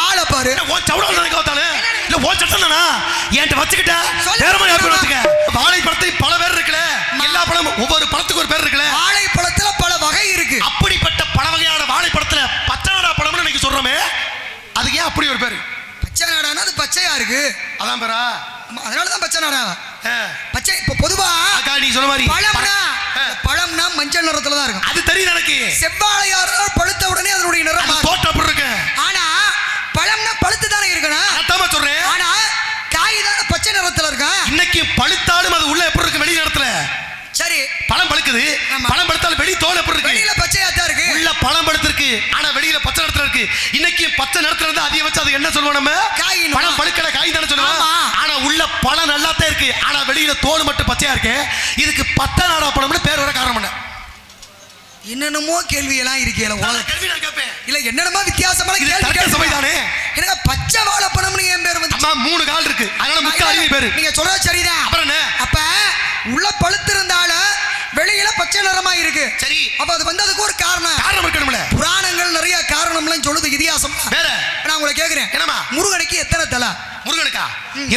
ஆளை பாரு. வாழைப்பழத்தை பல பேர் இருக்குல்ல, எல்லா பழமும் ஒவ்வொரு பழத்துக்கு ஒரு பேர் இருக்குல்ல. வாழைப்பழத்துல பல வகை இருக்கு. அப்படிப்பட்ட பல வகையான வாழைப்பழத்துல பச்சை நாடா பழம்னு இன்னைக்கு சொல்றோமே, அதுக்கு ஏன் அப்படி ஒரு பேரு? பச்சை நாடானா அது பச்சையா இருக்கு, அதான் பேரா. அதனாலதான் பச்சை நாடா. பச்சை இப்ப பொதுவா நீ சொன்ன மாதிரி பழம்னா மஞ்சள் நிறத்துல தான் இருக்கும். அது தெரியுது எனக்கு. செவ்வாழையார் பழுத்த உடனே அதனுடைய நிறம் தோட்டம் அப்படி இருக்கு. ஆனா பழம்னா பழுத்து தானே இருக்கணும். அதான் சொல்றேன். ஆனா காய் தானே பச்சை நிறத்துல இருக்கா. இன்னைக்கு பழுத்தாலும் அது உள்ள எப்படி இருக்கு? வெளி நிறத்துல. சரி, பழம் பழுக்குது, பழம் பழுத்தாலும் வெளி தோல் எப்படி இருக்கு? வெளியில பச்சையா தான் இருக்கு. உள்ள பழம் பழுத்திருக்கு, ஆனா வெளியில பச்சை நிறத்துல இருக்கு. இன்னைக்கு பச்சை நிறத்துல இருந்து அதிக வச்சு அது என்ன சொல்லுவோம்? நம்ம பழம் பழுக்கல காய் தானே சொல்லுவோம். ஆனா உள்ள பழம் நல்லா தான் இருக்கு, ஆனா வெளியில தோல் மட்டும் பச்சையா இருக்கு. இதுக்கு பச்சை நாடா பழம்னு பேர் வர காரணம் என்ன? என்னென்னமோ கேள்வி எல்லாம் இருக்கேன். கேள்வி நான் கேட்பேன். இல்ல என்னென்னமோ வித்தியாசமான கேள்வி சபைதானே. எனக்கு பச்சை வாழைப்பழம்னு என் பேர் வந்து. அம்மா 3 கால் இருக்கு, அதனால முக்காலி பேரு. நீங்க சொல்றது சரிதான். அப்புறம் என்ன? அப்ப உள்ள பழுத்து இருந்தாலும் வெளியில பச்சை நிறமா இருக்கு. சரி, அப்ப அது வந்து அதுக்கு ஒரு காரணம் இருக்கணும்ல. புராணங்கள் நிறைய காரணம்லாம் சொல்லுது, இதிகாசம் வேற. நான் உங்களை கேக்குறேன், என்னமா முருகனுக்கு எத்தனை தலை? முருகனுக்கா?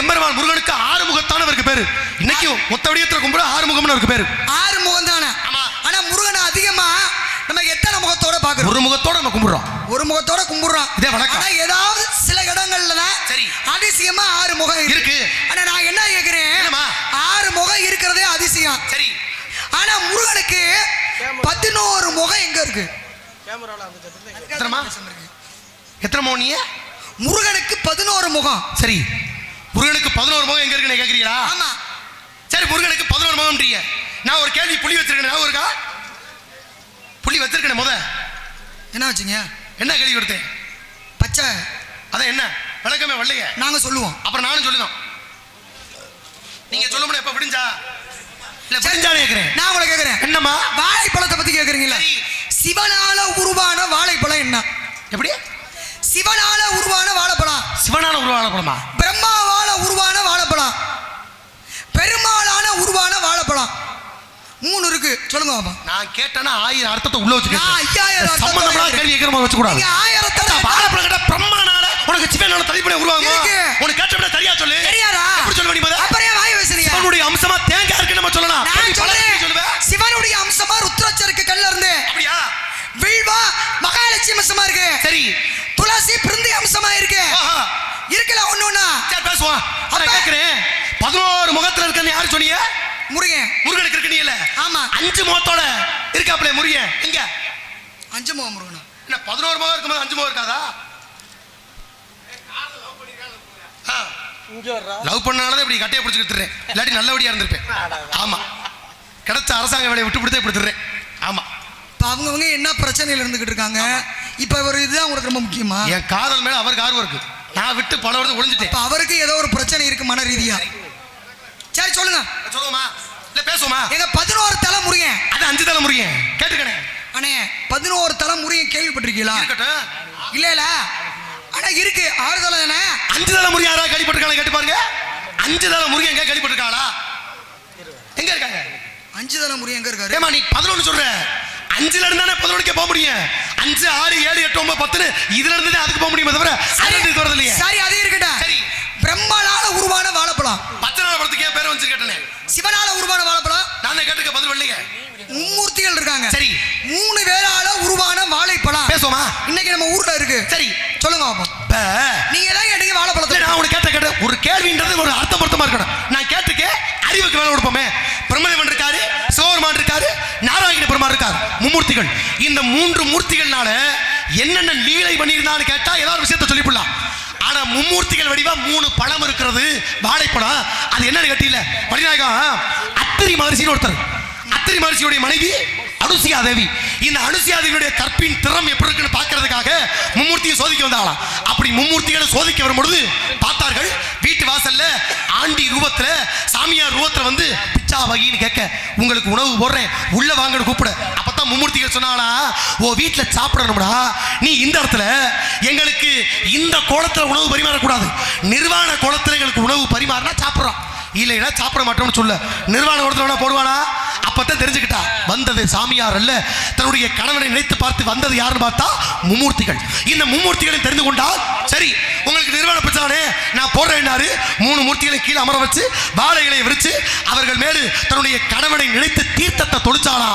எம்பெருமான் முருகனுக்கு 6 முகத்தானவருக்கு பேரு. இன்னைக்கு மொத்த வடிவத்துல கும்பிட 6 முகம்னு இருக்கு பேரு. 6 முகம் தானே. ஆனா முருகனை அதிகமா நம்ம எத்தனை முகத்தோட பாக்குறோம்? ஒரு முகத்தோட நம்ம கும்பிடுறோம். ஒரு முகத்தோட கும்பிடுறோம். இதே வணக்கம். ஆனா ஏதாவது சில இடங்கள்ல சரி அதிசயமா 6 முகம் இருக்கு. ஆனா நான் என்ன கேக்குறேன், 6 முகம் இருக்கிறதே அதிசயம். சரி, ஆனா முருகனுக்கு 11 முகம் எங்க இருக்கு? எத்தனை முகம்? நீ முருகனுக்கு 11 முகம். சரி, முருகனுக்கு 11 முகம் எங்க இருக்குன்னு கேக்குறீங்களா? ஆமா. சரி, முருகனுக்கு 11 முகம்ன்றீங்க. நான் ஒரு கேள்வி புள்ளி வச்சிருக்கேன், நான் இருக்கா? புள்ளி வச்சிருக்கேன். முத என்ன வச்சீங்க? என்ன கேள்வி கொடுத்தேன்? பச்சை. அதான் என்ன விளக்கமே வரலையே. நாங்க சொல்லுவோம், அப்புறம் நானும் சொல்லுவேன். நீங்க சொல்ல முடியும். எப்ப விடிஞ்சா இல்ல விடிஞ்சாலே கேக்குறேன். நான் உங்களை கேக்குறேன், என்னமா வாழைப்பழத்தை பத்தி கேக்குறீங்களா? சிவனால உருவான வாழைப்பழம் என்ன? எப்படி? சிவனால உருவான வாழைப்பழம். சிவனால உருவான பழமா? பிரம்மாவால உருவான வாழைப்பழம், பெருமாளான உருவான வாழைப்பழம். 3 இருக்கு, சொல்லுங்க பாப்பா. நான் கேட்டேன்னா 1000 அர்த்தத்தை உள்ள வச்சுக்கேன். நான் 5000 சம்பந்தமா கேள்வி கேட்கறமா வச்சு கூடாது. நீங்க 1000 வாழைப்பழம் கேட்டா பிரம்மானால உனக்கு சிவனால தனிப்படை உருவாகுமா? உனக்கு கேட்டப்பட சரியா சொல்லு. தெரியாதா? எப்படி சொல்ல முடியுமா? அப்புறம் வாய் பேசுறீங்க. சிவனுடைய அம்சமா தேங்காய் இருக்கு நம்ம சொல்லலாம். நான் சொல்லுவேன், சிவனுடைய அம்சமா ருத்ராட்சருக்கு கல்ல இருந்து. அப்படியா? வில்வா மகாலட்சுமி அம்சமா இருக்கு. சரி, துளசி பிருந்தி அம்சமா இருக்கு. இருக்கல ஒண்ணு. சரி பேசுவோம். அத கேக்குறேன். 11 முகத்துல இருக்கன்னு யாரு சொன்னீங்க? முருகன். முருகனுக்கு இருக்கு. நீ இல்ல. ஆமா, 5 முகத்தோட இருக்காப்ல முருகன். எங்க 5 முகம் முருகனா? என்ன 11 முகம் இருக்கும்போது 5 முகம் இருக்காதா? லவ் பண்ணாலே இப்படி கட்டையை பிடிச்சிக்கிட்டு இல்லாட்டி நல்லபடியா இருந்திருப்பேன். ஆமா, கிடைச்ச அரசாங்க வேலையை விட்டு பிடித்தே பிடித்துறேன். ஆமா, அவங்கவங்க என்ன பிரச்சனையில இருந்துகிட்டு இருக்காங்க. இப்ப ஒரு இதுதான் உங்களுக்கு ரொம்ப முக்கியமா? என் காதல் மேல அவருக்கு ஆர்வம் இருக்கு. நான் விட்டு பல வருஷம் ஒளிஞ்சிட்டேன். அவருக்கு ஏதோ ஒரு பிரச்சனை இருக்கு மன ரீதியா. சரி சொல்லுங்க. சொல்லுவோமா இல்ல பேசுவோமா? எங்க 11 தலை முருகன். அது 5 தலை முருகன். கேட்டுக்கணே அண்ணே, 11 தலை முருகன் கேள்விப்பட்டிருக்கீங்களா? இருக்கட்டும். இல்ல இல்ல, ஆனா இருக்கு. 6 தலை தானே. 5 தலை முருகன் யாரா கேள்விப்பட்டிருக்காங்க? கேட்டு பாருங்க. 5 தலை முருகன் எங்க கேள்விப்பட்டிருக்காளா? எங்க இருக்காங்க? 5 தலை முருகன் எங்க இருக்காரு? ஏமா நீ 11 சொல்ற? 5ல இருந்தானே 11க்கே போக முடியும். 5 6 7 8 9 10 இதுல இருந்து தான் அதுக்கு போக முடியுமே தவிர அதுக்கு வரது இல்லையே. சரி, அது இருக்கட்டும். சரி, பிரம்மாளால உருவான வாழைப்பழம். பச்சனால பழத்துக்கு ஏன் பேர் வந்து கேட்டனே? சிவனால உருவான வாழைப்பழம். நான் கேட்டுக்க பதில் வரலையே. மும்மூர்த்திகள் இருக்காங்க. சரி, 3 பேரால உருவான வாழைப்பழம். பேசுவோமா? இன்னைக்கு நம்ம ஊர்ல இருக்கு. சரி சொல்லுங்க பாப்போம். நீங்க தான் கேட்டீங்க வாழைப்பழத்தை. நான் உனக்கு கேட்ட ஒரு கேள்வின்றது ஒரு அர்த்தம் பொருத்தமா இருக்கணும். நான் கேட்டுக்க அறிவுக்கு வேலை கொடுப்போமே. பிரம்மதேவன் இருக்காரு, சிவபெருமான் இருக்காரு, நாராயண பெருமாள் இருக்காரு, மும்மூர்த்திகள். இந்த 3 மூர்த்திகள்னால என்னென்ன லீலை பண்ணியிருந்தான்னு கேட்டா ஏதாவது விஷயத்த சொல்லிவிடலாம். ஆனா மும்மூர்த்திகள் வடிவா 3 பழம் இருக்கிறது, வாழைப்பழம். அது என்னன்னு கேட்டீங்களா? மணிநாயகம் அத்திரி மகரிஷின்னு ஒருத்தர். அத்திரி மகரிஷியுடைய மனைவி அனுசியா தேவி. இந்த அனுசியா தேவியுடைய கற்பின் திறம் எப்படி இருக்குன்னு பார்க்கறதுக்காக மும்மூர்த்தியை சோதிக்க வந்தாங்களாம். அப்படி மும்மூர்த்திகளை சோதிக்க வரும்பொழுது பார்த்தார்கள், வீட்டு வாசல்ல ஆண்டி ரூபத்துல சாமியார் ரூபத்துல வந்து பிச்சா வகின்னு கேட்க, உங்களுக்கு உணவு போடுறேன் உள்ள வாங்கன்னு கூப்பிட. அப்பதான் மும்மூர்த்திகள் சொன்னாங்களா, ஓ வீட்டுல சாப்பிடணும்டா, நீ இந்த இடத்துல எங்களுக்கு இந்த கோலத்துல உணவு பரிமாறக்கூடாது, நிர்வாண கோலத்துல எங்களுக்கு உணவு பரிமாறினா சாப்பிட்றோம், இல்லைன்னா சாப்பிட மாட்டோம்னு சொல்ல. நிர்வாண கோலத்துல போடுவானா? அப்பதான் தெரிஞ்சுக்கிட்டா வந்தது சாமியார் அல்ல, தன்னுடைய கணவனை நினைத்து பார்த்து வந்தது யாருன்னு பார்த்தா மும்மூர்த்திகள். இந்த மும்மூர்த்திகளை தெரிந்து கொண்டால் சரி உங்களுக்கு நிர்வாண பிரச்சனை நான் போடுறேன்னாரு. 3 மூர்த்திகளை கீழே அமர வச்சு வாழைகளை விரிச்சு அவர்கள் மேல் தன்னுடைய கணவனை நினைத்து தீர்த்தத்தை தொளிச்சாலா.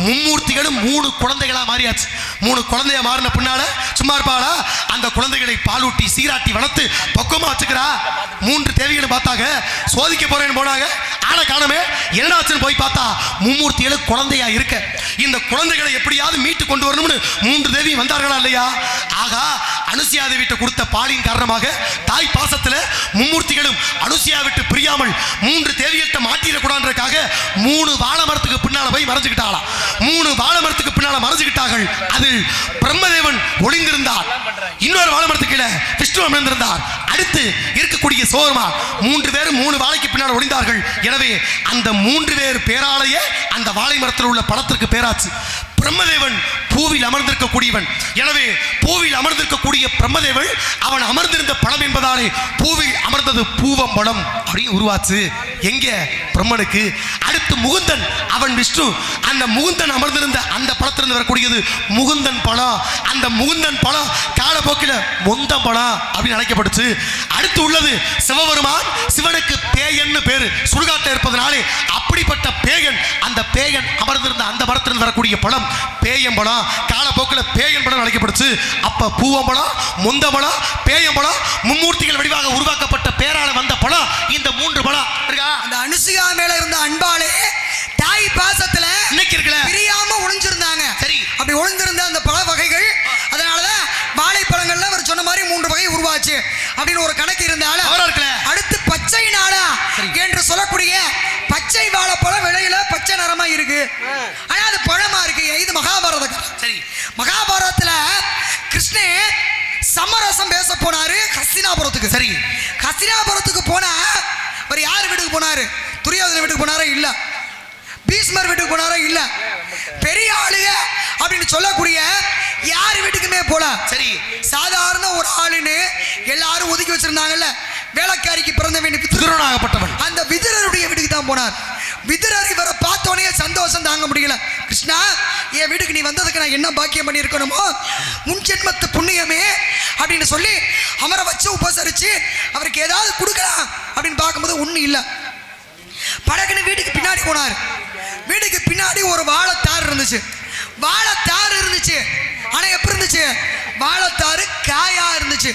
மும்மூர்த்திகளும் 3 குழந்தைகளா மாறியாச்சு. 3 குழந்தைய மாறின பின்னால சும்மா இருப்பாளா? அந்த குழந்தைகளை பாலூட்டி சீராட்டி வளர்த்து பக்குவமா வச்சுக்கிறா. 3 தேவிகளும் பார்த்தாங்க, சோதிக்க போறேன்னு போனாங்க. ஆனா காணமே என்னடாச்சுன்னு போய் பார்த்தா மும்மூர்த்திகளும் குழந்தையா இருக்க. இந்த குழந்தைகளை எப்படியாவது மீட்டு கொண்டு வரணும்னு 3 தேவி வந்தார்களா இல்லையா? ஆகா, அனுசியா தேவிட்ட கொடுத்த பாலின் காரணமாக தாய் பாசத்துல மும்மூர்த்திகளும் அனுசியா விட்டு பிரியாமல் 3 தேவிகிட்ட மாட்டிடக்கூடாதுக்காக 3 வாழை மரத்துக்கு பின்னால போய் மறைஞ்சுக்கிட்டாளாம். 3 வாழை மரத்துக்கு பின்னால மறைஞ்சுக்கிட்டார்கள். அதில் பிரம்மதேவன் ஒளிந்திருந்தார். இன்னொரு வாழை மரத்துக்கு கீழே விஷ்ணு அமர்ந்திருந்தார். அடுத்து இருக்கக்கூடிய சோர்மா 3 பேரும் 3 வாழைக்கு பின்னால் ஒளிந்தார்கள். எனவே அந்த 3 பேர் பேராலேயே அந்த வாழை மரத்தில் உள்ள பழத்திற்கு பேராச்சு. பிரம்மதேவன் பூவில் அமர்ந்திருக்கக்கூடியவன். எனவே பூவில் அமர்ந்திருக்கக்கூடிய பிரம்மதேவன் அவன் அமர்ந்திருந்த பழம் என்பதாலே பூவில் அமர்ந்தது பூவம்பழம் அப்படின்னு உருவாச்சு. எங்க பிரம்மனுக்கு அடுத்து முகுந்தன், அவன் விஷ்ணு. அந்த முகுந்தன் அமர்ந்திருந்த அந்த பழத்திலிருந்து வரக்கூடியது முகுந்தன் பழம். அந்த முகுந்தன் பழம் காலப்போக்கில் முந்தம் பழம் அப்படின்னு அழைக்கப்பட்டுச்சு. அடுத்து உள்ளது சிவபெருமான். சிவனுக்கு பேயன்னு பேரு, சுடுகாட்டில் இருப்பதனாலே அப்படிப்பட்ட பேயன். அந்த பேயன் அமர்ந்திருந்த அந்த மரத்திலிருந்து வரக்கூடிய பழம் பேயம்பழம். காலப்போக்கில் பேயன் பழம் அழைக்கப்படுச்சு. அப்ப பூவம்பழம், முந்தம்பழம், பேயம்பழம் மும்மூர்த்திகள் வடிவாக உருவாக்கப்பட்ட பேரால வந்த பழம் இந்த 3 பழம் இருக்கா. அந்த அனுசுயா மேல இருந்த அன்பாலே தாய் பாசத்துல இன்னைக்கு இருக்கல பிரியாம ஒளிஞ்சிருந்தாங்க. சரி, அப்படி ஒளிஞ்சிருந்த அந்த பழ வகைகள், அதனாலதான் வாழைப்பழங்கள்ல அவர் சொன்ன மாதிரி 3 வகை உருவாச்சு அப்படின்னு ஒரு கணக்கு இருந்தாலும் அடுத்து பச்சை நாடா என்று சொல்லக்கூடிய பச்சை வாழைப்பழம் விலையில பச்சை நிறமா இருக்கு. ஆனா அது பழமா இருக்கு. இது மகாபாரத கதை. சரி, மகாபாரதத்துல கிருஷ்ணன் சமரசம் பேச போனாரு ஹஸ்தினாபுரத்துக்கு. சரி, ஹஸ்தினாபுரத்துக்கு போனா அவர் யார் வீட்டுக்கு போனாரு? துரியோதன வீட்டுக்கு போனாரா? இல்ல. பீஷ்மர் வீட்டுக்கு போனாரா? இல்ல. பெரிய ஆளுக அப்படின்னு சொல்லக்கூடிய யார் வீட்டுக்குமே போல. சரி, சாதாரண ஒரு ஆளுன்னு எல்லாரும் ஒதுக்கி வச்சிருந்தாங்கல்ல, வேலைக்காரிக்கு பிறந்த வேண்டிய விதுரனாகப்பட்டவன், அந்த விதுரருடைய வீட்டுக்கு தான் போனார். விதுரர் இவரை பார்த்தோன்னே சந்தோஷம் தாங்க முடியல. கிருஷ்ணா, என் வீட்டுக்கு நீ வந்ததுக்கு நான் என்ன பாக்கியம் பண்ணி இருக்கணுமோ, முன் ஜென்மத்து புண்ணியமே அப்படின்னு சொல்லி அமர வச்சு உபசரிச்சு அவருக்கு ஏதாவது கொடுக்கலாம் அப்படின்னு பார்க்கும்போது ஒன்றும் இல்லை. படகுன்னு வீட்டுக்கு பின்னாடி போனார். வீட்டுக்கு பின்னாடி ஒரு வாழைத்தார் இருந்துச்சு. வாழைத்தார் இருந்துச்சு. ஆனா எப்படி இருந்துச்சு? வாழைத்தாரு காயா இருந்துச்சு.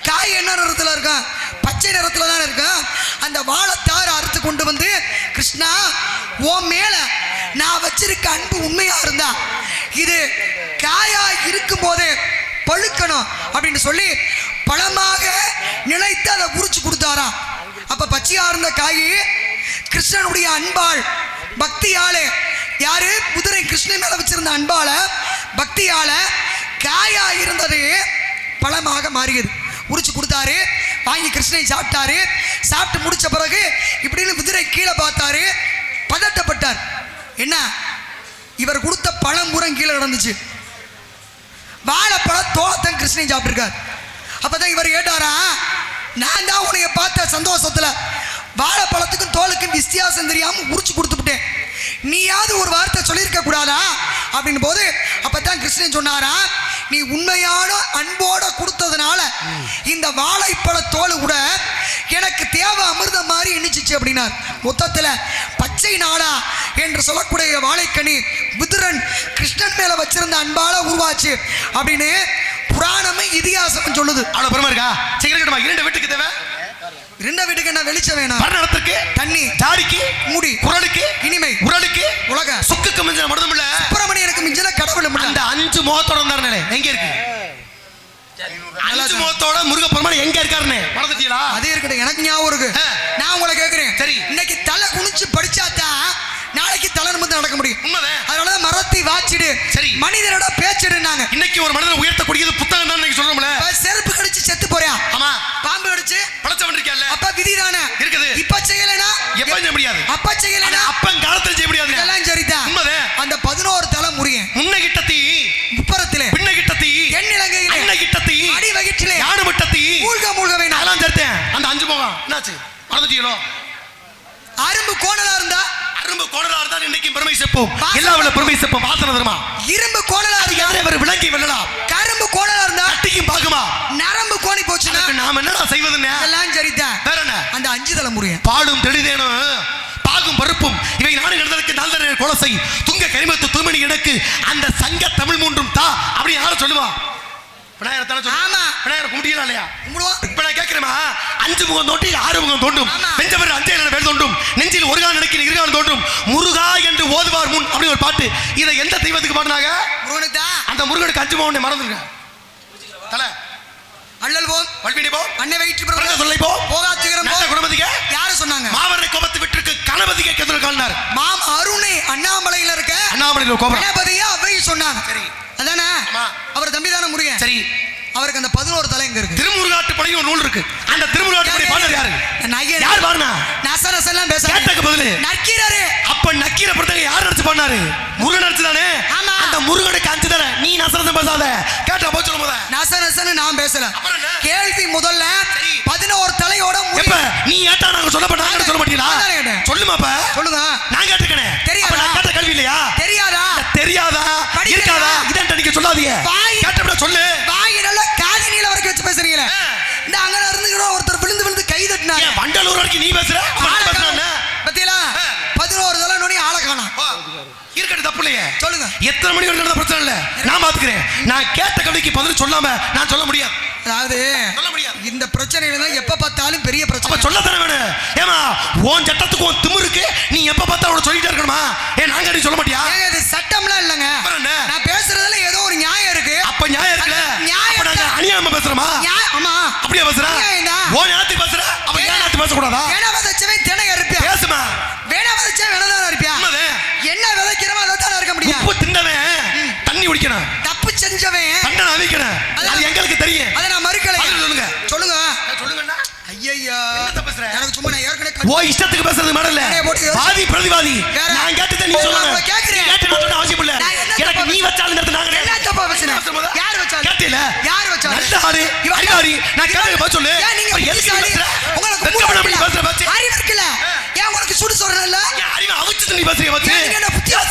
காய் என்ன நிறத்துல இருக்கா? பச்சை நிறத்துல தான் இருக்கா. அந்த வாழைத்தார் அறுத்து கொண்டு வந்து, கிருஷ்ணா, உன் மேல நான் வச்சிருக்க அன்பு உண்மையா இருந்தா இது காயா இருக்கும் போதே பழுக்கணும் அப்படின்னு சொல்லி பழமாக நினைத்து அதை உரிச்சு கொடுத்தாரா. அப்ப பச்சையா இருந்த காய் கிருஷ்ணனுடைய அன்பால் பக்தியாலே, யாரு? குதிரை கிருஷ்ணன் மேல வச்சிருந்த அன்பால பக்தியால காயா இருந்தது பழமாக மாறியது. உரிச்சு கொடுத்தாரு. வாங்கி கிருஷ்ணன் சாப்பிட்டாரு. சாப்பிட்டு முடிச்ச பிறகு இப்படின்னு குதிரை கீழே பார்த்தாரு. பதட்டப்பட்டார். என்ன? இவர் கொடுத்த பழம் பூரம் கீழே கிடந்துச்சு. வாழைப்பழ தோளத்தன் கிருஷ்ணன் சாப்பிட்டுருக்கார். அப்பதான் இவர் கேட்டாரா, நான் தான் உன்னைய பார்த்த சந்தோஷத்துல வாழைப்பழத்துக்கும் தோலுக்கும் வித்தியாசம் தெரியாம உரிச்சு கொடுத்துட்டேன், நீயாவது ஒரு வார்த்தை சொல்லியிருக்க கூடாதா அப்படின்னு போது, அப்பதான் கிருஷ்ணன் சொன்னாரா, நீ உண்மையான அன்போட கொடுத்ததுனால இந்த வாழைப்பழ தோல் கூட எனக்கு தேவை அமிர்தம் மாதிரி எண்ணிச்சிச்சு அப்படின்னார். மொத்தத்துல பச்சை நாடா என்று சொல்லக்கூடிய வாழைக்கனி விதுரன் கிருஷ்ணன் மேல வச்சிருந்த அன்பால உருவாச்சு அப்படின்னு புராணமே இதிகாசம் சொல்லுது. அவ்வளவு பெருமை இருக்கா? சீக்கிரம் 2 வீட்டுக்கு தேவை. 2 வீட்டுக்கு என்ன வெளிச்சம் வேணும்? பரணத்துக்கு தண்ணி, ஜாடிக்கு முடி, குரலுக்கு இனிமை, உரலுக்கு உலக சுக்குக்கு மிஞ்சின மருந்தும் இல்ல, சுப்பிரமணியனுக்கு மிஞ்சின கடவுள். அந்த 5 முகத்தோட இருந்தாருனே எங்க இருக்கு? 5 முகத்தோட முருகப்பெருமான் எங்க இருக்காருன்னு மறந்துட்டீங்களா? அதே இருக்கட்டும், எனக்கு ஞாபகம் இருக்கு. நான் உங்களை கேட்கிறேன். சரி, இன்னைக்கு தலை குனிச்சு படிச்சாதான் நாளைக்கு தலை நிமிர்ந்து நடக்க முடியும். உண்மைதான். அதனாலதான் மரத்தை வாச்சிடு, சரி, மனிதனோட பேச்சிடுனாங்க. இன்னைக்கு ஒரு மனிதனை உயர்த்தக்கூடியது புத்தகம் தான் இன்னைக்கு சொல்றோம்ல. செருப்பு கடிச்சு செத்து போறியா? ஆமா. பாம்பு கடிச்சு பழச்சவன் இருக்கல, அப்ப விதி தானே இருக்குது. இப்ப செய்யலனா எப்ப செய்ய முடியாது. அப்ப செய்யலனா அப்பன் காலத்துல செய்ய முடியாது. எல்லாம் சரிதான். உண்மைதான். அந்த 11 தலை முறியன் முன்ன கிட்டத்தி முப்பரத்திலே பின்ன கிட்டத்தி எண்ணிலங்கையிலே அன்ன கிட்டத்தி அடி வகிற்றிலே யாடு மட்டத்தி மூழ்க வேணும். எல்லாம் சரிதான். அந்த 5 முகம் என்னாச்சு? மறந்துட்டீங்களோ? அரும்பு கோணலா இருந்தா கரும்பு கோடலார் தான் இன்னைக்கு பெருமை செப்போம் எல்லாவற்ற பெருமை செப்போம் வாசனை தருமா இரும்பு கோடலார் யாரே அவர் விளங்கி வெல்லலாம் கரும்பு கோடலார் இருந்தா கட்டிக்கும் பாக்குமா நரம்பு கோணி போச்சுன்னா நாம என்னடா செய்வதுன்னு எல்லாம் சரிதான் வேற என்ன அந்த 5 தலைமுறை பாலும் தெளிதேனும் பாகும் பருப்பும் இவை நாடு கிடந்ததற்கு நல்ல கொலசை துங்க கரிமத்து தூமணி எனக்கு அந்த சங்க தமிழ் மூன்றும் தா அப்படி யாரும் சொல்லுவா விநாயகர் தானே சொல்லுவா ஆமா விநாயகர் கும்பிட்டீங்களா இல்லையா கும்பிடுவோம் இப்ப நான் கேட்கிறேமா 5 முகம் தோண்டி 6 முகம் தோண்டும் பெஞ்சவர் 5 வேல் தோண்டும் நெஞ்சில் ஒரு கால் நடக்கிற இருகால் தோண்டும் முருகா என்று ஓதுவார் முன் அப்படி ஒரு பாட்டு இதை எந்த தெய்வத்துக்கு பாடினாங்க முருகனுக்கு தான் அந்த முருகனுக்கு 5 முகம் மறந்துருங்க தல அள்ளல் போ வல்வினி போ அன்னை வயிற்று பிறந்த சொல்லை போ போகாத்துகிறோம் நல்ல குணமதிக யாரு சொன்னாங்க மாவரை கோபத்து விட்டுருக்கு கணபதிக்கு கதிர காணார் மாம் அருணை அண்ணாமலையில இருக்க அண்ணாமலையில கோபம் கணபதியா அவை சொன்னாங்க சரி அதானே ஆமா அவர் தம்பி தானே முருகன் சரி அவருக்கு அந்த 11 தலை எங்க இருக்கு திருமுருகாட்டு படையும் ஒரு நூல் இருக்கு அந்த திருமுருகாட்டு படை பாடுறது யாரு நையன் யார் பாடுனா நசரஸ் எல்லாம் பேசுறாங்க கேட்டக்கு பதிலு நக்கீரரே அப்ப நக்கீர படத்தை யார் நடிச்சு பாடினாரு முருகன் நடிச்சு தானே ஆமா அந்த முருகனுக்கு 5 தர நீ நசரஸ் பேசாத கேட்டா போய் சொல்ல போத நசரஸ்னு நான் பேசல அப்புறம் என்ன கேள்வி முதல்ல 11 தலையோட எப்ப நீ ஏட்டா நாங்க சொல்ல மாட்டாங்க சொல்ல மாட்டீங்களா அதானே கேட்டேன். சொல்லுமாப்பா சொல்லுங்க நான் கேட்டுக்கனே தெரியாதா? நான் கேட்ட கேள்வி இல்லையா தெரியாதா தெரியாதா படிக்கலையா? இருக்காதா இதன்ட்ட நீங்க சொல்லாதீங்க வாய் கேட்டப்பட சொல்லு வாய் நல்லா காதி நீல வரைக்கும் வச்சு பேசுறீங்களே இந்த அங்க இருந்துகிற ஒருத்தர் விழுந்து கை தட்டினாங்க ஏன் வண்டலூர் வரைக்கும் நீ பேசுற அவன் பேசுறானே பத்தியலா 11 தலை நோனி ஆள காணோம் இருக்கட்டும் தப்பு இல்லையே சொல்லுங்க எத்தனை மணி வரைக்கும் நடந்த பிரச்சனை இல்ல நான் பாத்துக்கிறேன் நான் கேட்ட கேள்விக்கு பதில் சொல்லாம நான் சொல்ல முடியாது அதாவது சொல்ல முடியாது இந்த பிரச்சனையில தான் எப்ப பார்த்தாலும் பெரிய அப்ப பிரச்சனை சொல்ல தானே வேணும் ஏமா உன் சட்டத்துக்கு உன் திமிருக்கு நீ எப்ப பார்த்தா அவளை சொல்லிட்டே இருக்கணுமா ஏன் நாங்க அடி சொல்ல மாட்டியா ஏங்க இது சட்டம்லாம் இல்லங்க அப்புறம் என்ன? நான் பேசுறதுல ஏதோ ஒரு நியாயம் இருக்கு அப்ப நியாயம் இருக்குல்ல நியாயம் அப்ப நாங்க அநியாயமா பேசுறோமா ஆமா அப்படியே பேசுற நியாயம்தான். ஓ ஞாத்தி பேசுற அப்ப ஏன் ஞாத்தி பேசக்கூடாதா வேணா விதைச்சவே தினை இருப்பியா பேசுமா வேணா விதைச்சவே வேணா இருப்பியா உண்மைதான். என்ன விதைக்கிறோமோ அதை தான் இருக்க முடியும் உப்பு தின்னவன் தண்ணி குடிக்கணும் தப்பு செஞ்சவன் தண்டனை அவிக்கணும் அது எங்களுக்கு தெரியும் அதை நான் மறுக்கலை பதில் சொல்லுங்க சொல்லுங்க சொல்லுங்கண்ணா ஐயா என்னத்த பேசுற? எனக்கு சும்மா நான் ஏற்கனவே ஓ இஷ்டத்துக்கு பேசுறது மேடல்ல வாதி பிரதிவாதி வேற. நான் கேட்டதை நீ சொல்லணும் நான் கேக்குறேன். கேட்டு நான் சொல்ல அவசியம் இல்ல நான் என்ன எனக்கு தப்பா நீ வச்சாலும் நேரத்துல நாங்க என்ன தப்பா பேசுனேன்? யார் வச்சாலும்? கேட்டில யார் வச்சாலும்? நல்ல ஆளு இவன் அறிவாளி நான் கேட்டதை பதில் சொல்லு ஏன் நீங்க அப்புறம் எதுக்கு புத்திசாலி? பேசுற உங்களுக்கு வெட்கப்படாம மூளை நீ பேசுற இருக்குல்ல? பேச்சு அறிவு இருக்குல்ல? ஏன் உங்களுக்கு சுடு சொல்றேன்ல? என் அறிவை அவிச்சு நீ பேசுறிய பேச்சு ஏன் நீங்க என்ன புத்தியா-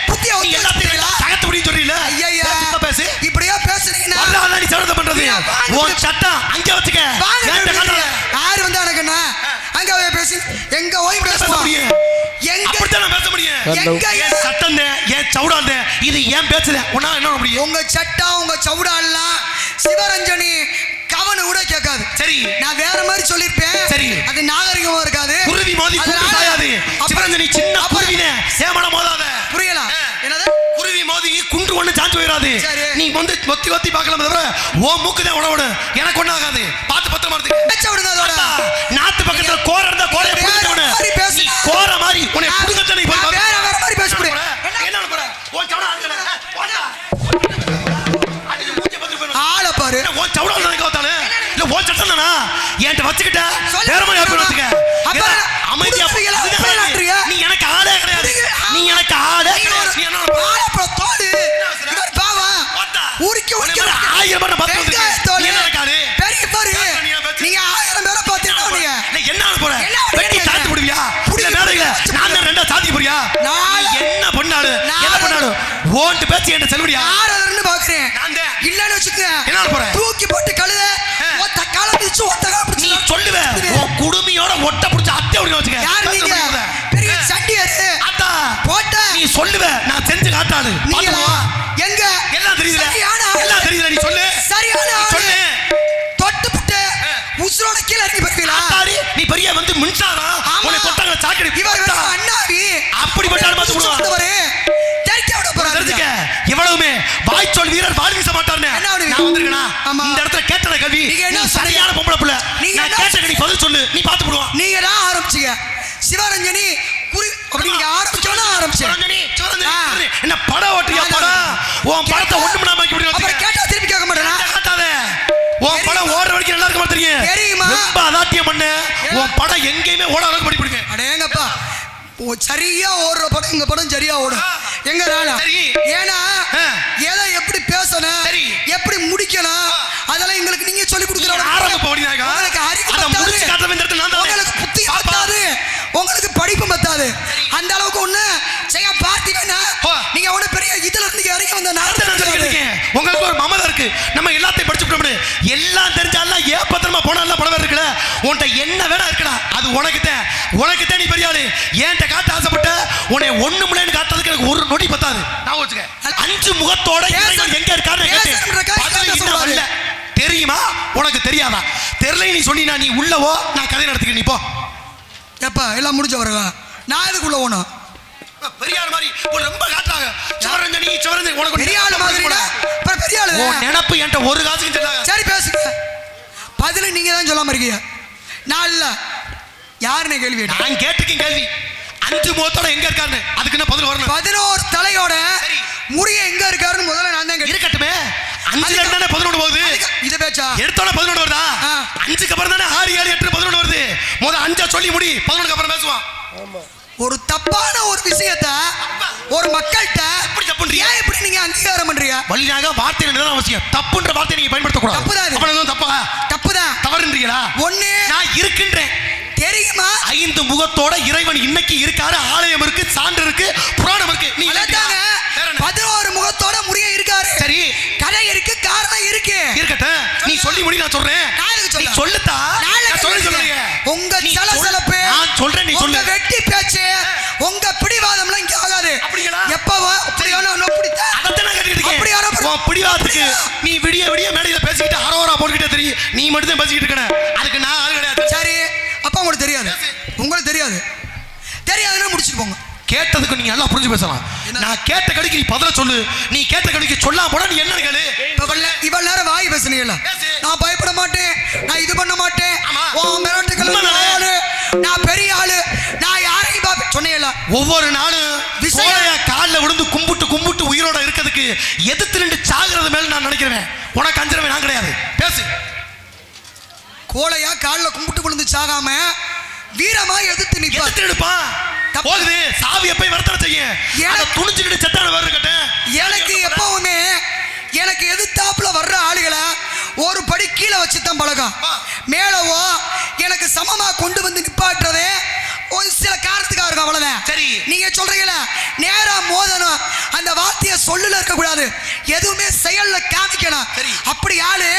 புத்தியா நீ வச்சு எல்லாத்தையும் பேசுறீங்களா? தகத்து முடியும் சொல்றீல ஐயையா. பேசு இப்படியே பேசுறீங்கன்னா வரலாறு நீ சவரத்தை பண்றது நீ வாங்க. உன் சட்டம் அங்க வச்சுக்க வாங்க ஏன்ட்ட காட்டாத. யாரு வந்தா எனக்கு என்ன அங்க போய் பேசி எங்க போய் பேச பேசுவோம் முடியும் எங்க அப்படித்தான் நான் பேச முடியும் எங்க என் சட்டம் என் சவுடாந்த இது ஏன் பேசுற உன்னா என்ன பண்ண முடியும் உங்க சட்டா உங்க சவுடாலாம் சிவரஞ்சனி கவனு கூட கேட்காது சரி நான் வேற மாதிரி சொல்லிருப்பேன் சரி. அது நாகரிகமா இருக்காது குருவி மோதி குண்டு அதனால- சாயாது சிவரஞ்சனி சின்ன அப்புறம் குருவினே ஏமாட மோதாத புரியல என்னது குருவி மோதி குன்று ஒண்ணு சாஞ்சு போயிடாது சரி. நீ வந்து ஒத்தி ஒத்தி பார்க்கலாம் தவிர ஓ மூக்கு தான் உணவு எனக்கு ஒண்ணு ஆகாது பார்த்து பத்திரமா இருக்கு பேச்ச விடுங்க அதோட நாத்து பக்கத்துல கோர இருந்தா கோரைய வேற புடிச்சவனு மாதிரி பேசு. நீ கோர மாதிரி உன்னை புடுங்கத்த நீ நான் வேற வேற மாதிரி பேச முடியும் என்ன போற ஓ சவடா இருக்கல ஓடா அடி மூஞ்சி பத்திர போற ஆள பாரு ஓ சவடா தான் கவுத்தானே இல்ல ஓ சட்டம் தானா என்கிட்ட வச்சுக்கிட்ட சொல்லு. வேற மாதிரி ஆப்பு வச்சுக்க அப்ப அமைதியா புதுசுகளா இதுதான் விளையாடுறியா? நீ எனக்கு ஆளே கிடையாது நீ எனக்கு ஆளே கிடையாது நீ என்ன ஆள அப்புறம் தோடு இவர் பாவம் ஓட்டா உரிக்க உரிக்க உன்னை மாதிரி 1000 பேரை பார்த்து வெங்காய வந்திருக்கேன். தோடு நீ என்ன இருக்காரு? பெரிய பாரு நீங்க 1000 பேரை பார்த்தீங்கன்னா நீங்க நீ என்ன ஆள போற என்ன ஆள வெட்டி போறீங்க? தாத்து விடுவியா புடிங்க, இல்ல மேடையில புடிங்க. நான் தான் ரெண்டா சாத்தி போறியா நாலு. நீ என்ன பண்ணாடு என்ன நாலு. பண்ணாடு ஓன்ட்டு பேச்சு என்ன செல்லுடியா யாரன்னு பாக்குறேன் நான் தான். இல்லன்னு வச்சுக்க என்ன ஆள போற? தூக்கி போட்டு கழுத ஒத்த கால பிடிச்சு ஒத்த கால நீ பிடிச்சு சொல்லுவ உன் குடுமியோட ஒட்ட புடிச்சு அத்தை அப்படிங்க வச்சுக்க யார் பேச நீங்க முடியாத. பெரிய சண்டியரு அத்தா போட்ட நீ சொல்லுவ நான் செஞ்சு காட்டாடு நீங்க பாத்துக்குவா. எங்க எல்லாம் தெரியுதுல சரியான ஆளு. எல்லாம் தெரியுதுல நீ சொல்லு சரியான நீ ஆளு. சொல்லு தொட்டு புட்டு உசுரோட கீழ இறங்கி போய்வீங்களா ஆத்தாடி நீ பெரிய வந்து மின்சாரம் ஆமா. உன்னை தொட்டாங்க சாக்கடி இவர் வந்து அண்ணாவி அப்படிப்பட்ட ஆள் பார்த்து விடுவா. வந்தவரு தெரிக்க விட போறாரு தெரிஞ்சுக்க எவ்வளவுமே வாய்ச்சொல் வீரர் வாழ் வீச மாட்டார்னு என்ன பண்ணுவீங்க? நான் வந்திருக்கேனா ஆமா. இந்த இடத்துல கேட்டத கல்வி நீங்க என்ன நீ சரியான பொம்பளை புள்ள நீங்க நான் என்ன கேட்டத நீ பதில் சொல்லு நீ பாத்து போடுவா நீங்க தான் ஆரம்பிச்சீங்க சிவரஞ்சனி குறி அப்படி நீங்க ஆரம்பிச்சோன்னா ஆரம்பிச்சீங்க சிவரஞ்சனி சிவரஞ்சனி ஆ. சிவரஞ்சனி. என்ன படம் ஓட்டியா படம் உன் படத்தை ஒண்ணுமே நாம இப்படி அப்புறம் வச்சுக்க கேட்டா திருப்பி கேட்க மாட்டேனா காட்டாத உன் படம் ஓடுற வரைக்கும் நல்லா இருக்குமா தெரியும் தெரியுமா? ரொம்ப அதாத்தியம் பண்ண உன் படம் எங்கேயுமே ஓட அளவுக்கு படி பிடிங்க அடேங்கப்பா சரியா ஓடுற படம் எங்க படம் சரியா ஓடும் எங்க நாளா சரி. ஏன்னா எதை எப்படி பேசணும் சரி. எப்படி முடிக்கணும் அதெல்லாம் எங்களுக்கு நீங்க சொல்லி கொடுக்குற ஆரம்ப பகுதியாக உங்களுக்கு அறிவு அதை பத்தாது. முடிச்சு காட்டுற இந்த இடத்துல நான் தான் உங்களுக்கு புத்தி பாப்பா. பத்தாது உங்களுக்கு படிப்பு பத்தாது அந்த அளவுக்கு ஒண்ணும் செய்ய பார்த்திவேனா நீங்க அவன பெரிய இதுல இருந்து இறங்கி வந்த நான் இருக்கேன். உங்களுக்கு ஒரு மமதை இருக்கு. நம்ம எல்லாத்தையும் படிச்சுட்டோம். எல்லாம் தெரிஞ்சால ஏன் பத்திரமா போனால பணம் இருக்குல. உன்கிட்ட என்ன வேணா இருக்குடா. அது உனக்கு தான் நீ பெரிய ஆளு. ஏன்ட்ட காட்ட ஆசைப்பட்ட உன்னை ஒண்ணு முளைன்னு காட்டுறதுக்கு எனக்கு ஒரு நொடி பத்தாது. நான் வச்சுக்க 5 முகத்தோட இறைவன் எங்க இருக்காருன்னு கேட்டேன். தெரியுமா உனக்கு தெரியாதா? தெரியல நீ சொன்னா நீ உள்ளவோ நான் கதை நடத்திக்க. நீ போ எப்பா எல்லாம் முடிஞ்ச வரவா நான் எதுக்குள்ள போனோம் பெரிய ஆள் மாதிரி ரொம்ப காட்டாங்க. சவரஞ்சனி உனக்கு பெரிய ஆள் மாதிரிடா. அப்புறம் பெரிய ஆளு உன் நினைப்பு என்கிட்ட ஒரு காசுக்கு சொல்லாத. சரி பேசுங்க. பதில் நீங்க தான் சொல்லாம இருக்கீங்க. நான் இல்ல யாருன்னு கேள்வி நான் கேட்டுக்கேன். கேள்வி 5 முகத்தோட எங்க இருக்காருன்னு அதுக்கு என்ன பதில் வரணும். 11 தலையோட முறிய எங்க இருக்காருன்னு முதல்ல நான் தான் கேட்டேன். இருக்கட்டுமே 5ல இருந்தானே 11 போகுது. இத பேச்சா எடுத்தோட 11 வருதா? 5க்கு அப்புறம் தானே 6 7 8 11 வருது. முத 5 சொல்லி முடி 11க்கு அப்புறம் பேசுவான். ஆமா ஒரு தப்பான ஒரு விஷயத்தை ஒரு மக்கள்கிட்ட எப்படி தப்புன்றீங்க? ஏன் இப்படி நீங்க அங்கீகாரம் பண்றீங்க? வழியாக வார்த்தை என்னதான் அவசியம். தப்புன்ற வார்த்தையை நீங்க பயன்படுத்த கூடாது. தப்புதான். அப்ப தப்பா? தப்புதான். தவறுன்றீங்களா? ஒண்ணு நான் இருக்கின்றேன் தெரியுமா? 5 முகத்தோட இறைவன் இன்னைக்கு இருக்காரு. ஆலயம் இருக்கு, சான்று இருக்கு, புராணம் இருக்கு. நீ அதாங்க 11 முகத்தோட முறிய இருக்காரு. சரி கதை இருக்கு, காரணம் இருக்கு. இருக்கட்டும். நீ சொல்லி முடி. நான் சொல்றேன். நீ சொல்லுதா? நான் சொல்றேன். உங்க சலசலப்பு நான் சொல்றேன். நீ சொல்லு. உங்க வெட்டி பேச்சு உங்க பிடிவாதம்லாம் இங்க ஆகாது. அப்படிங்களா? எப்பவோ அப்படியான நோப்பிடிதா அதத்தான் நான் கேட்டுட்டு இருக்கேன். அப்படியான உன் பிடிவாதத்துக்கு நீ விடிய மேடையில பேசிக்கிட்டு அரவரா போட்டுக்கிட்டே தெரியும். நீ மட்டும் தான் பேசிக்கிட்டு இருக்கற. அதுக்கு நான் ஆள் கிடையாது. சரி அப்ப உங்களுக்கு தெரியாது. உங்களுக்கு தெரியாதுன்னா முடிச்சிட்டு போங்க. கேட்டதுக்கு நீங்க எல்லாம் புரிஞ்சு பேசலாம். நான் கேட்ட கடிக்கு நீ பதில சொல்லு. நீ கேட்ட கடிக்கு சொல்லாம போனா நீ என்ன கேளு. இவ்வளவு நேரம் வாய் பேசுனீங்கல்ல. நான் பயப்பட மாட்டேன், நான் இது பண்ண மாட்டேன், நான் பெரிய ஆளு, நான் யாரையும் சொன்னீங்கல்ல. ஒவ்வொரு நாளும் விசைய காலில் விழுந்து கும்பிட்டு உயிரோட இருக்கிறதுக்கு எதிர்த்து நின்று சாகிறது மேல நான் நினைக்கிறேன். உனக்கு அஞ்சரவே நான் கிடையாது. பேசு. கோலையா காலில் கும்பிட்டு விழுந்து சாகாம வீரமா எதிர்த்து நிற்பான். போகுது சாவி எப்ப வர்த்தனை செய்ய துணிச்சுக்கிட்டு செத்தான வர்ற கட்ட. எனக்கு எப்பவுமே எனக்கு எதிர்த்தாப்புல வர்ற ஆளுகளை ஒரு படி கீழே வச்சுதான் பழகம். மேலவோ எனக்கு சமமா கொண்டு வந்து நிப்பாட்டுறதே ஒரு சில காரணத்துக்காக இருக்கும். அவ்வளவுதான். சரி நீங்க சொல்றீங்களா நேரா மோதணும், அந்த வார்த்தையை சொல்லுல இருக்க கூடாது, எதுவுமே செயல்ல காமிக்கணும். அப்படி ஆளு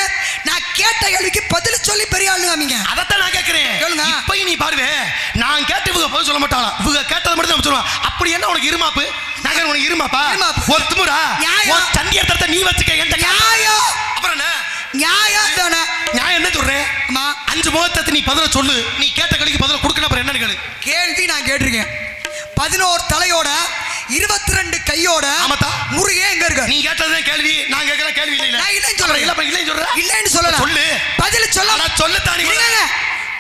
நான் கேட்ட கேள்விக்கு பதில் சொல்லி பெரிய ஆளு காமிங்க. அதத்தான் நான் கேட்கிறேன். இப்ப நீ பாருவே நான் கேட்டு இவங்க பதில் சொல்ல மாட்டாளா? இவங்க கேட்டது மட்டும் தான் சொல்லுவான். அப்படி என்ன உனக்கு இருமாப்பு? நகர் உனக்கு இருமாப்பா? ஒரு திமுறா ஒரு சண்டிய தரத்தை நீ வச்சுக்க. எந்த நியாயம்? அப்புறம் என்ன நியாயம் தானே? நியாயம் என்ன சொல்றேன்? 5 முகத்தை நீ பதில சொல்லு. நீ கேட்ட கடிக்கு பதில கொடுக்கணும். அப்புறம் என்னன்னு கேளு. கேள்வி நான் கேட்டிருக்கேன். 11 தலையோட 22 கையோட முருகே எங்க இருக்கு? நீ கேட்டதே கேள்வி. நான் கேக்குற கேள்வி இல்ல. நான் இல்லன்னு சொல்றேன். இல்லன்னு சொல்றேன். இல்லன்னு சொல்லல. சொல்லு. பதில் சொல்ல. நான் சொல்ல தானே.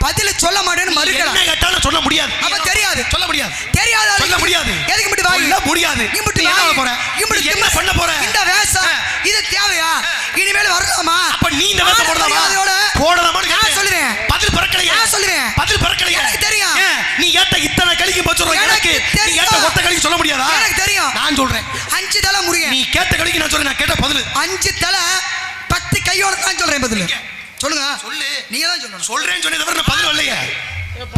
பதில் சொல்ல மாட்டேன்னு மறுக்கற. என்ன கேட்டாலும் சொல்ல முடியாது. அப்ப தெரியாது. சொல்ல முடியாது. தெரியாத சொல்ல முடியாது. எதுக்கு மட்டும் வாய்? இல்ல முடியாது. நீ மட்டும் என்ன பண்ண போற? என்ன பண்ண போற? இந்த வேஷம் இது தேவையா? இனிமேல் வரலாமா? அப்ப நீ இந்த வேஷம் போடலாமா? போடலாமான்னு நான் சொல்லுவேன். பதில் பறக்கலையா? நான் சொல்லுவேன். பதில் பறக்கலையா? எனக்கு தெரியும். நீ ஏட்ட இத்தனை கலிக்கு போச்சுறோம். எனக்கு நீ ஏட்ட ஒத்த கலிக்கு சொல்ல முடியாதா? எனக்கு தெரியும். நான் சொல்றேன் 5 தலை முருகன். நீ கேட்ட கலிக்கு நான் சொல்றேன். நான் கேட்ட பதில் 5 தலை 10 கையோட நான் சொல்றேன். பதில் சொல்லுங்க. சொல்லு. நீங்க தான் சொல்லணும். சொல்றேன்னு சொன்னே தவிர நான் பதில் வரலையே.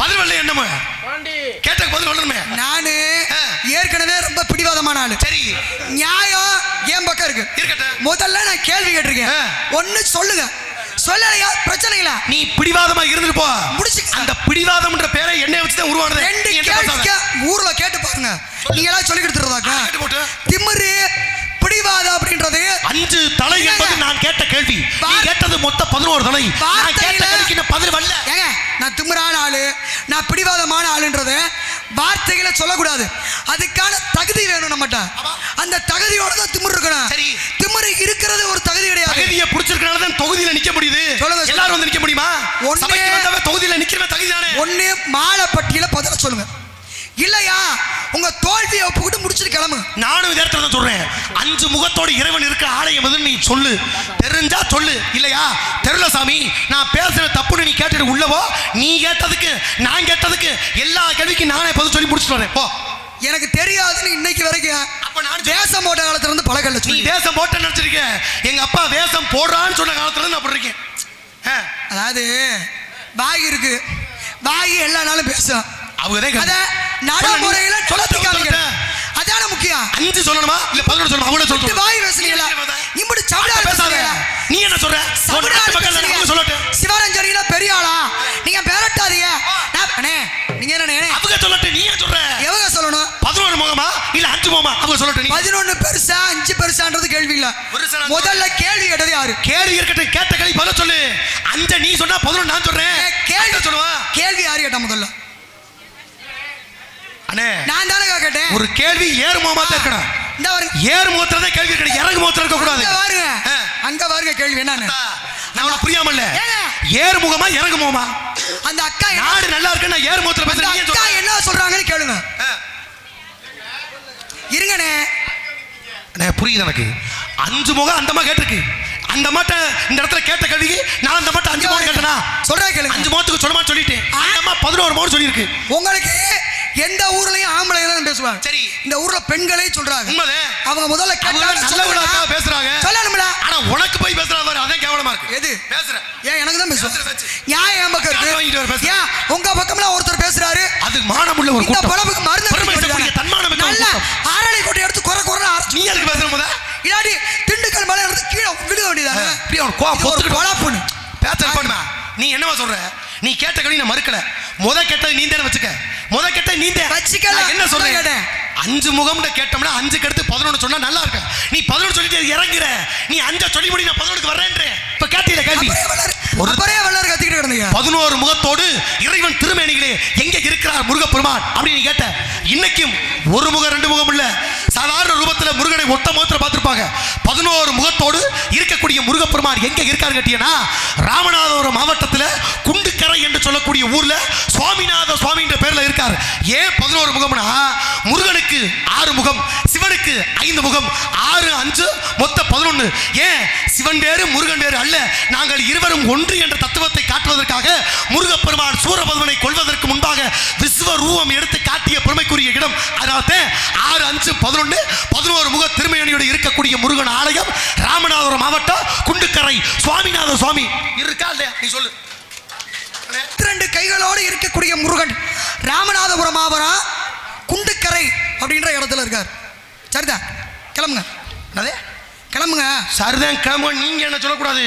பதில் வரலையே. என்னமா கேட்ட பதில் வரணுமே. நானு ஏற்கனவே ரொம்ப பிடிவாதமான ஆளு. சரி நியாயம் என் பக்கம் இருக்கு. இருக்கட்டும். முதல்ல நான் கேள்வி கேட்டிருக்கேன். ஒன்னு சொல்லுங்க. சொல்லலையா பிரச்சனை இல்ல. நீ பிடிவாதமா இருந்துட்டு போ. முடிச்சு. அந்த பிடிவாதம்ன்ற பேரை என்னைய வச்சு தான் உருவானது. 2 கேள்விக்கு ஊர்ல கேட்டு பாருங்க. நீங்க எல்லாம் சொல்லி கொடுத்துறதாக்கா? திமிரு பிடிவாதம் அப்படின்றது 5 தலை என்பது நான் கேட்ட கேள்வி. நீ கேட்டது மொத்தம் 11 தலை. நான் கேட்ட கேள்விக்கு பதில் வரல. ஏங்க நான் திமிரான ஆளு, நான் பிடிவாதமான ஆளுன்றது வார்த்தைகளை சொல்லக்கூடாது. அதுக்கான தகுதி வேணும் நம்மகிட்ட. அந்த தகுதியோட தான் திமிரு இருக்கணும். சரி திமிரு இருக்கிறது ஒரு தகுதி கிடையாது. தகுதியை பிடிச்சிருக்கனால தான் தொகுதியில நிக்க முடியுது. எல்லாரும் வந்து நிக்க முடியுமா? சபைக்கு வந்தவ தொகுதியில நிக்கிறவ தகுதி தானே. ஒண்ணு மாலைப்பட்டியில பதில சொல்லுங்க. இல்லையா உங்க தோல்வியை ஒப்புக்கிட்டு முடிச்சிட்டு கிளம்புங்க. நானும் இதே இடத்துல தான் சொல்றேன். 5 முகத்தோட இறைவன் இருக்க ஆலயம் எதுன்னு நீ சொல்லு. தெரிஞ்சா சொல்லு. இல்லையா தெரியல சாமி நான் பேசுற தப்புன்னு நீ கேட்டுட்டு உள்ளவோ. நீ கேட்டதுக்கு நான் கேட்டதுக்கு எல்லா கேள்விக்கும் நானே பதில் சொல்லி முடிச்சுட்டு வரேன். போ. எனக்கு தெரியாதுன்னு இன்னைக்கு வரைக்கும். அப்ப நான் வேஷம் போட்ட காலத்துல இருந்து பழகல. நீ வேஷம் போட்ட நினைச்சிருக்க. எங்க அப்பா வேஷம் போடுறான்னு சொன்ன காலத்துல இருந்து அப்படி இருக்கேன். அதாவது வாய் இருக்கு, வாய் எல்லா நாளும் பேசும். அவங்க நடைமுறையில சொல்ல. அதே அதான் முக்கியம். 5 சொல்லணுமா இல்ல 11 சொல்லணுமா? அவங்களே சொல்லுங்க. வாய் பேசுறீங்களா? இம்புட்டு சவுடா பேசாத. நீ என்ன சொல்ற? ஒரு நாட்டு மக்கள் அவங்க சொல்லட்டும். சிவரஞ்சனில பெரிய ஆளா? நீங்க பேரட்டாதீங்க. அண்ணே நீங்க என்ன அவங்க சொல்லட்டும். நீ என்ன சொல்ற? எவங்க சொல்லணும்? 11 முகமா இல்ல 5 முகமா? அவங்க சொல்லட்டும். நீ 11 பெருசா 5 பெருசான்றது கேள்வி இல்ல. முதல்ல கேள்வி கேட்டது யாரு? கேள்வி இருக்கட்டும். கேட்ட கேள்வி பதில சொல்லு. 5 நீ சொன்னா 11 நான் சொல்றேன். கேள்வி சொல்லுவா. கேள்வி யாரு கேட்டா முதல்ல? அண்ணே நான் தானே கேட்டேன். ஒரு கேள்வி ஏறு முகமா தான் இருக்கணும். இந்த பாருங்க. ஏறு முகத்துல தான் கேள்வி இருக்கணும். இறங்கு முகத்துல இருக்க கூடாது. அங்க பாருங்க. அங்க பாருங்க கேள்வி என்னன்னு. நான் உனக்கு புரியாம இல்ல. ஏறு முகமா இறங்கு முகமா? அந்த அக்கா நாடு நல்லா இருக்கு. நான் ஏறு முகத்துல பேசுறேன். நீங்க அக்கா என்ன சொல்றாங்கன்னு கேளுங்க. இருங்கனே. அண்ணே புரியுது எனக்கு. 5 முகம் அந்த அம்மா கேட்டிருக்கு. அந்த அம்மாட்ட இந்த இடத்துல கேட்ட கேள்விக்கு நான் அந்த அம்மாட்ட 5 முகம் கேட்டனா? சொல்றேன் கேளுங்க. 5 முகத்துக்கு சொல்லுமான்னு சொல்லிட்டேன். அந்த அம்மா 11 முகம் சொல்லிருக்கு. உங்களுக்கு எந்த ஊர்லயும் ஆம்பளை தான் பேசுவாங்க. சரி இந்த ஊர்ல பெண்களே சொல்றாங்க. உண்மைதான். அவங்க முதல்ல நல்லவங்களா பேசுறாங்க. சொல்லணும்ல. ஆனா உனக்கு போய் பேசுறாங்க பாரு. அதான் கேவலமா இருக்கு. எது பேசுறேன்? ஏன் எனக்கு தான் பேசுறேன். ஏன் என் பக்கம் இருக்கு? ஏன் உங்க பக்கம்ல ஒருத்தர் பேசுறாரு. அது மானமுள்ள ஒரு கூட்டம். இந்த பழப்புக்கு மருந்து தன்மானம் நல்ல ஆரணை கொட்டை எடுத்து குறை குறை நீ எதுக்கு பேசுற முத? இல்லாடி திண்டுக்கல் மலை எடுத்து கீழே விழுக வேண்டியதானே. இப்படி அவன் கோவத்துக்கு பழப்புன்னு பேச்சல் பண்ணுமா? நீ என்னவா சொல்ற? நீ கேட்ட கேள்வி நான் மறுக்கல. முத கேட்டது நீ தானே வச்சுக்க. முத கேட்டது நீ தான் வச்சுக்கல. என்ன சொல்றேன்? 5 முகம்னு கேட்டோம்னா 5க்கு அடுத்து 11 சொன்னா நல்லா இருக்கு. நீ 11 சொல்லிட்டு இறங்குற. நீ 5 சொல்லி முடி. நான் 11க்கு வரேன்றேன். இப்ப கேட்டீல கேள்வி. ஒரே வள்ளர் கத்திக்கிட்டு கிடந்தீங்க. 11 முகத்தோடு இறைவன் திருமேனிகளே எங்க இருக்கிறார் முருகப்பெருமான் அப்படி நீ கேட்ட. இன்னைக்கும் ஒரு முகம் 2 முகம் இல்ல. சாதாரண ரூபத்துல முருகனை ஒத்த முகத்துல பார்த்திருப்பாங்க. 11 முகத்தோடு இருக்கக்கூடிய முருகப்பெருமான் எங்க இருக்காரு கேட்டீங்கன்னா ராமநாதபுரம் மாவட்டத்துல குண்டுக்கரை என்று சொல்லக்கூடிய ஊர்ல சுவாமிநாத சுவாமி என்ற பேர்ல இருக்காரு. ஏன் 11 முகம்னா முருகனுக்கு 6 முகம், சிவனுக்கு 5 முகம், 6 5 மொத்தம் 11. ஏன் சிவன் வேறு முருகன் வேறு அல்ல. நாங்கள் இருவரும் ஒன்று என்ற தத்துவத்தை காட்டுவதற்காக முருகப்பெருமான் சூரபத்மனை கொல்வதற்கு முன்பாக விஸ்வரூபம் எடுத்து காட்டிய பெருமைக்குரிய இடம். அதனால 6 5 11 11 முக திருமேனியோடு இருக்கக்கூடிய முருகன் ஆலயம் ராமநாதபுரம் மாவட்டம் குண்டுக்கரை சுவாமிநாத சுவாமி இருக்கா இல்லையா? நீ சொல்லு. 2 கைகளோடு இருக்கக்கூடிய முருகன் ராமநாதபுரம் மாவட்டம் குண்டுக்கரை அப்படின்ற இடத்துல இருக்கார். சரிதான் கிளம்புங்க. கிளம்புங்க. சரிதான் கிளம்புங்க. நீங்க என்ன சொல்லக்கூடாது.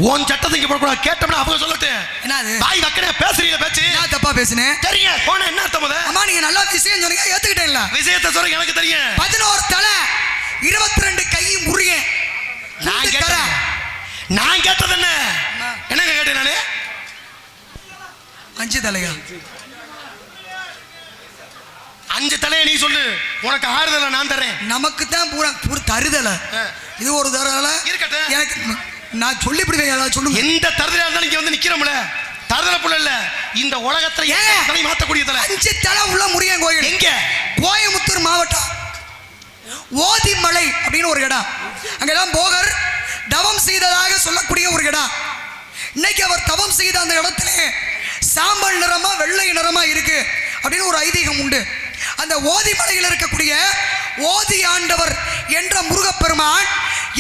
உன் சட்டத்துக்கு போடக்கூடாது. கேட்டோம்னா அவங்க சொல்லட்டும். என்னது பாய் வக்கனே பேசுறீங்க பேச்சு. நான் தப்பா பேசுனேன். தெரியும். போன என்ன அர்த்தம் அது? அம்மா நீங்க நல்லா விஷயம் சொன்னீங்க ஏத்துக்கிட்டேன்ல. விஷயத்தை சொல்றீங்க எனக்கு தெரியும். 11 தலை 22 கை முருகன். நான் கேட்டது என்ன? என்னங்க கேட்டேன் நானே? 5 தலையா? 5 தலையை நீ சொல்லு. உனக்கு ஆறுதலை நான் தரேன். நமக்கு தான் பூரா தருதல. இது ஒரு தருதல இருக்கட்டும். எனக்கு நான் சொல்லி பிடிவேன். ஏதாவது சொல்லுங்க. எந்த தருதலா இருந்தாலும் இங்க வந்து நிக்கிறோம்ல. தருதல புள்ள இல்ல. இந்த உலகத்துல தலை மாத்தக்கூடிய தலை. 5 தலை உள்ள முருகன் கோயில் எங்க? கோயம்புத்தூர் மாவட்டம் ஓதிமலை அப்படின்னு ஒரு இடம். அங்கெல்லாம் போகர் தவம் செய்ததாக சொல்லக்கூடிய ஒரு இடம். இன்னைக்கு அவர் தவம் செய்த அந்த இடத்திலே சாம்பல் நிறமா வெள்ளை நிறமா இருக்கு அப்படின்னு ஒரு ஐதீகம் உண்டு. அந்த ஓதிமலையில் இருக்கக்கூடிய ஓதி ஆண்டவர் என்ற முருகப்பெருமான்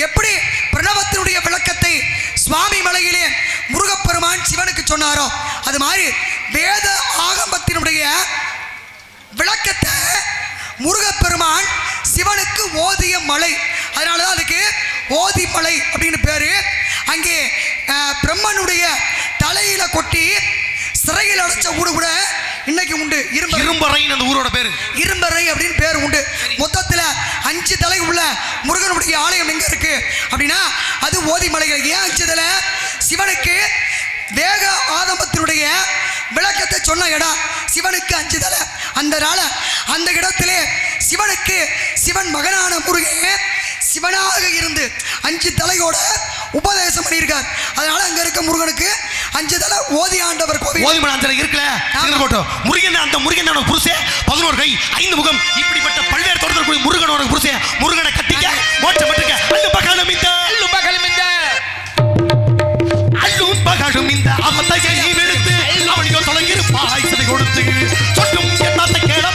எப்படி பிரணவத்தினுடைய விளக்கத்தை சுவாமி மலையிலே முருகப்பெருமான் சிவனுக்கு சொன்னாரோ அது மாதிரி வேத ஆகமத்தினுடைய விளக்கத்தை முருகப்பெருமான் சிவனுக்கு ஓதிய மலை. அதனாலதான் அதுக்கு ஓதிமலை அப்படின்னு பேரு. அங்கே பிரம்மனுடைய தலையில கொட்டி சிறையில் அடைச்ச ஊடு கூட இன்னைக்கு உண்டு. இரும்பறை அந்த ஊரோட பேரு இரும்பறை அப்படின்னு பேர் உண்டு. மொத்தத்தில் 5 தலை உள்ள முருகனுடைய ஆலயம் எங்க இருக்கு அப்படின்னா அது ஓதிமலைகள். ஏன் 5 தலை? சிவனுக்கு வேக ஆதமத்தினுடைய விளக்கத்தை சொன்ன இடம். சிவனுக்கு 5 தலை. அந்த இடத்திலே சிவனுக்கு சிவன் மகனான முருகன் சிவனாக இருந்து 5 தலையோட உபதேசம் பண்ணியிருக்கார். அதனால அங்க இருக்க முருகனுக்கு 5 தலை ஓதி ஆண்டவர் கோவில். ஓதிமலை அந்த இருக்குல்ல முருகன். அந்த முருகன் தான் புருஷே 11 கை 5 முகம் இப்படிப்பட்ட பல்வேறு தொடர்புடைய முருகனோட புருஷே. முருகனை கட்டிக்க மோட்சம் பெற்றுக்க. அல்லும் பகலும் இந்த அவத்தையை எடுத்து அவனையோ தொடங்கியிருப்பாய் சிதை கொடுத்து சொட்டும் என்னத்தை கேள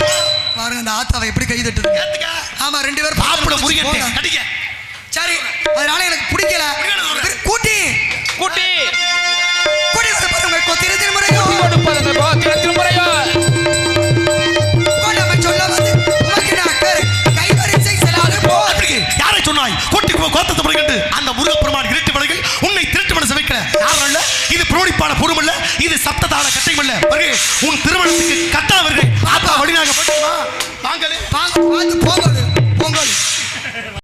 பாருங்க அந்த ஆத்தாவை எப்படி கை தட்டுது. ஆமா 2 பேர் பாப்புல முருகன் கட்டிக்க. சரி அதனால எனக்கு பிடிக்கல. கூட்டி கூட்டி கூட்டி பாருங்க கொத்திரத்தின் முறையோ கொத்திரத்தின் முறையோ கொண்டமை சொல்ல வந்து உமக்கு நான் கைவரி யாரல்ல இது புரோடிப்பான பொறுமல்ல இது சப்ததான கட்டைமல்ல வருகை உன் திருமணத்துக்கு கட்டா வருகை ஆத்தா வழியாக போட்டுமா வாங்களே வாங்க பார்த்து போங்க